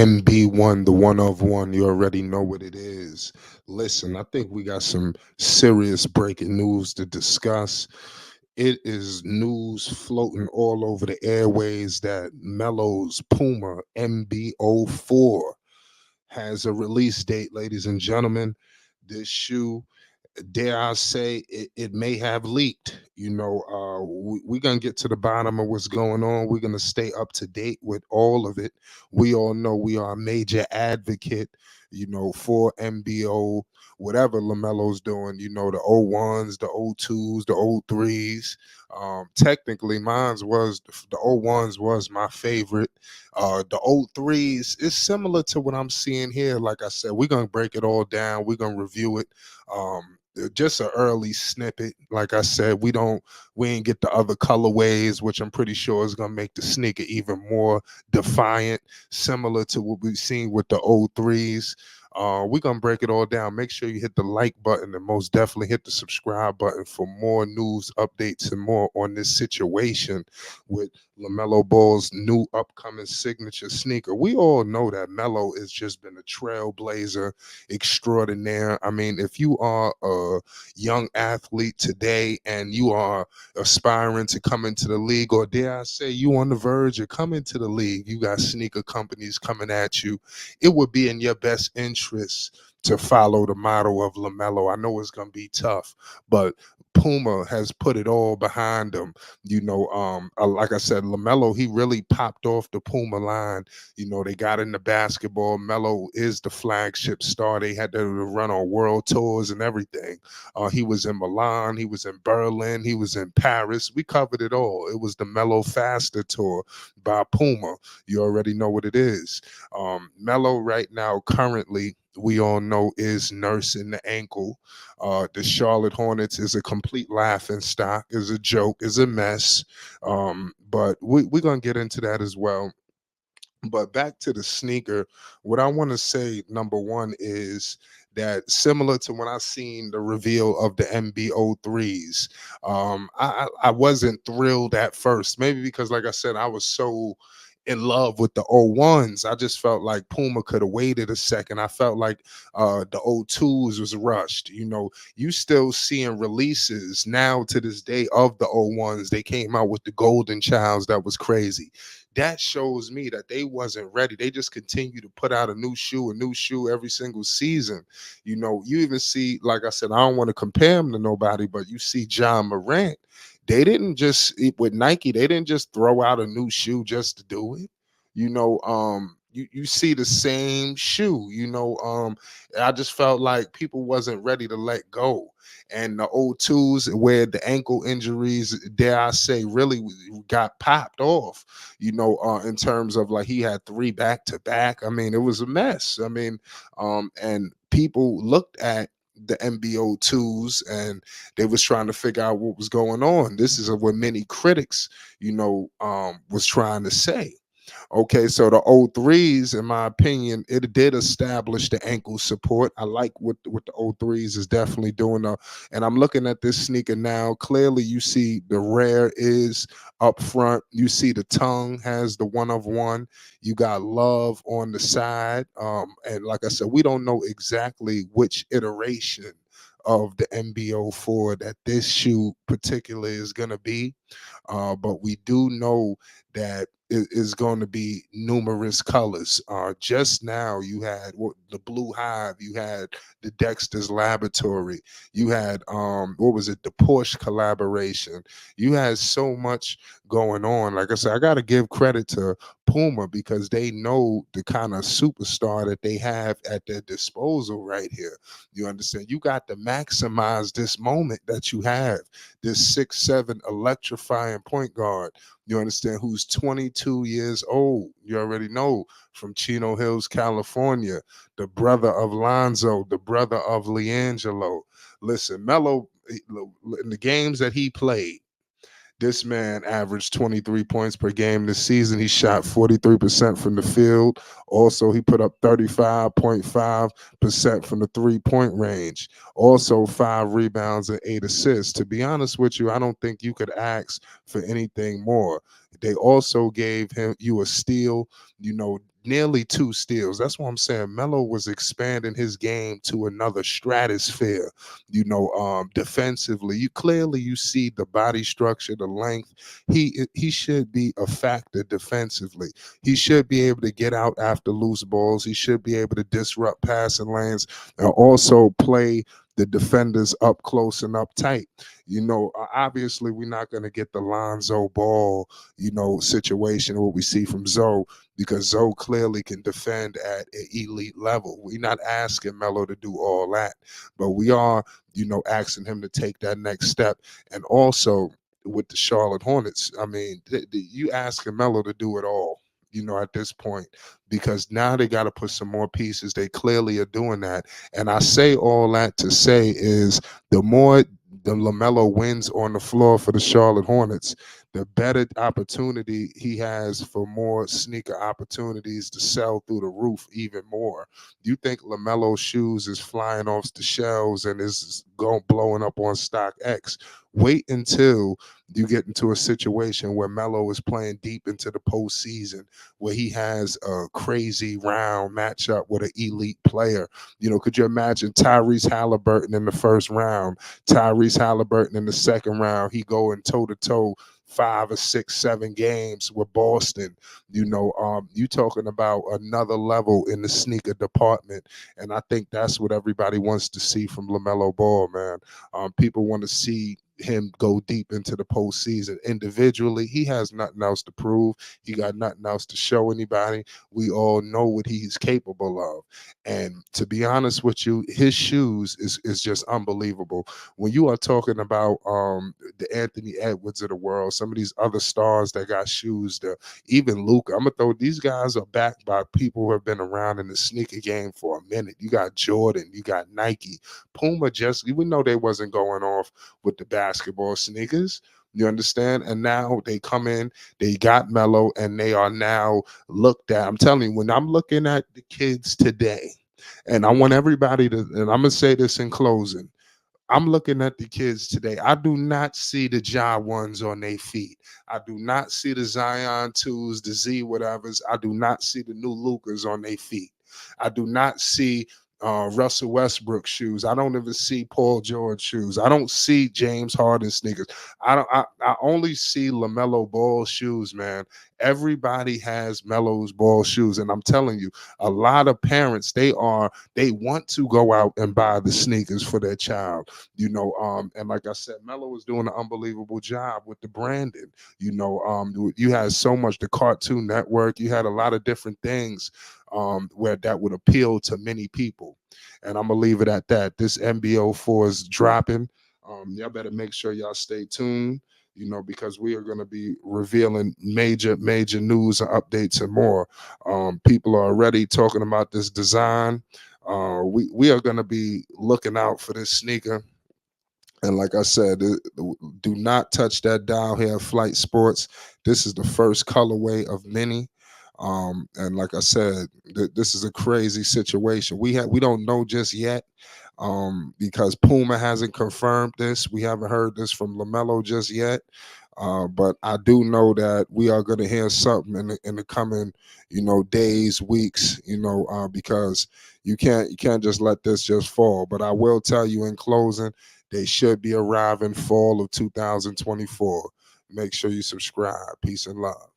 MB1, the one of one. You already know what it is. Listen, I think we got some serious breaking news to discuss. It is news floating all over the airways that Melo's Puma MB.04 has a release date, ladies and gentlemen. This shoe, dare I say, it may have leaked. We're going to get to the bottom of what's going on. We're going to stay up to date with all of it. We all know we are a major advocate, for MBO, whatever Lamelo's doing, the O1s, the O2s, the O3s. Technically, mine's was the O1s was my favorite. The O3s is similar to what I'm seeing here. Like I said, we're going to break it all down. We're going to review it. Just an early snippet. Like I said, we ain't get the other colorways, which I'm pretty sure is gonna make the sneaker even more defiant, similar to what we've seen with the O3s. We're gonna break it all down. Make sure you hit the like button and most definitely hit the subscribe button for more news updates and more on this situation with LaMelo Ball's new upcoming signature sneaker. We all know that Melo has just been a trailblazer extraordinaire. I mean, if you are a young athlete today and you are aspiring to come into the league, or dare I say you on the verge of coming to the league, you got sneaker companies coming at you, it would be in your best interest to follow the model of LaMelo. I know it's gonna be tough, but Puma has put it all behind them. Like I said, LaMelo, he really popped off the Puma line. They got into basketball. Melo is the flagship star. They had to run on world tours and everything. He was in Milan, he was in Berlin, he was in Paris. We covered it all. It was the Melo Faster tour by Puma. You already know what it is. Melo right now, currently, we all know is nursing the ankle. The Charlotte Hornets is a complete laughing stock, is a joke, is a mess. But we're going to get into that as well. But back to the sneaker, what I want to say, number one, is that similar to when I seen the reveal of the MB.03s, I wasn't thrilled at first. Maybe because, like I said, I was so in love with the O1s. I just felt like Puma could have waited a second. I felt like the O2s was rushed. You still seeing releases now to this day of the O1s. They came out with the Golden Childs. That was crazy. That shows me that they wasn't ready. They just continue to put out a new shoe every single season. You even see, like I said, I don't want to compare them to nobody, but you see John Morant. They didn't just with Nike, they didn't just throw out a new shoe just to do it. You see the same shoe. I just felt like people wasn't ready to let go. And the O2s where the ankle injuries, dare I say, really got popped off, in terms of like he had three back to back. I mean, it was a mess. I mean, and people looked at the MBO2s and they was trying to figure out what was going on. This is what many critics, was trying to say. Okay, so the O3s, in my opinion, it did establish the ankle support. I like what the O3s is definitely doing. And I'm looking at this sneaker now. Clearly, you see the rare is up front. You see the tongue has the one of one. You got love on the side. And like I said, we don't know exactly which iteration of the MB.04 that this shoe particularly is going to be. But we do know that it is going to be numerous colors. Just now, you had the Blue Hive, you had the Dexter's Laboratory, you had what was it, the Porsche collaboration. You had so much going on. Like I said, I got to give credit to Puma because they know the kind of superstar that they have at their disposal right here. You understand? You got to maximize this moment that you have. This 6'7" electrifying point guard. You understand? Who's 22 years old. You already know, from Chino Hills, California. The brother of Lonzo, the brother of Leangelo. Listen, Melo, in the games that he played, this man averaged 23 points per game this season. He shot 43% from the field. Also, he put up 35.5% from the three-point range. Also, 5 rebounds and 8 assists. To be honest with you, I don't think you could ask for anything more. They also gave you a steal. nearly 2 steals. That's what I'm saying. Melo was expanding his game to another stratosphere. Defensively, you see the body structure, the length. He should be a factor defensively. He should be able to get out after loose balls. He should be able to disrupt passing lanes and also play the defenders up close and up tight. Obviously, we're not going to get the Lonzo Ball, situation what we see from Zoe, because Zoe clearly can defend at an elite level. We're not asking Melo to do all that, but we are, asking him to take that next step. And also with the Charlotte Hornets, I mean, you asking Melo to do it all. At this point, because now they got to put some more pieces. They clearly are doing that. And I say all that to say is the more the Lamelo wins on the floor for the Charlotte Hornets, the better opportunity he has for more sneaker opportunities to sell through the roof even more. You think LaMelo's shoes is flying off the shelves and is going blowing up on StockX? Wait until you get into a situation where Melo is playing deep into the postseason, where he has a crazy round matchup with an elite player. Could you imagine Tyrese Halliburton in the first round, Tyrese Halliburton in the second round, he going toe to toe 5 or 6, 7 games with Boston? You talking about another level in the sneaker department, and I think that's what everybody wants to see from LaMelo Ball, man. People want to see him go deep into the postseason. Individually, he has nothing else to prove. He got nothing else to show anybody. We all know what he's capable of. And to be honest with you, his shoes is just unbelievable. When you are talking about the Anthony Edwards of the world, some of these other stars that got shoes, even Luca, I'm gonna throw these guys are backed by people who have been around in the sneaker game for a minute. You got Jordan, you got Nike, Puma. Just we know they wasn't going off with the basketball sneakers. You understand? And now they come in, they got Melo, and they are now looked at. I'm telling you, when I'm looking at the kids today, and I want everybody to, and I'm gonna say this in closing. I'm looking at the kids today. I do not see the Ja ones on their feet. I do not see the Zion twos, the Z whatevers. I do not see the new Lucas on their feet. I do not see Russell Westbrook shoes. I don't even see Paul George shoes. I don't see James Harden sneakers. I don't. I only see LaMelo Ball shoes, man. Everybody has Melo's Ball shoes, and I'm telling you, a lot of parents they want to go out and buy the sneakers for their child. And like I said, Melo was doing an unbelievable job with the branding. You had so much, the Cartoon Network. You had a lot of different things where that would appeal to many people. And I'm gonna leave it at that. This MB.04 is dropping. Y'all better make sure y'all stay tuned. Because we are going to be revealing major news and updates and more. People are already talking about this design. We are going to be looking out for this sneaker. And like I said, do not touch that dial here at Flight Sports. This is the first colorway of many. And like I said, this is a crazy situation. We don't know just yet, because Puma hasn't confirmed this. We haven't heard this from Lamelo just yet. But I do know that we are going to hear something in the coming, days, weeks, because you can't just let this just fall. But I will tell you in closing, they should be arriving fall of 2024. Make sure you subscribe. Peace and love.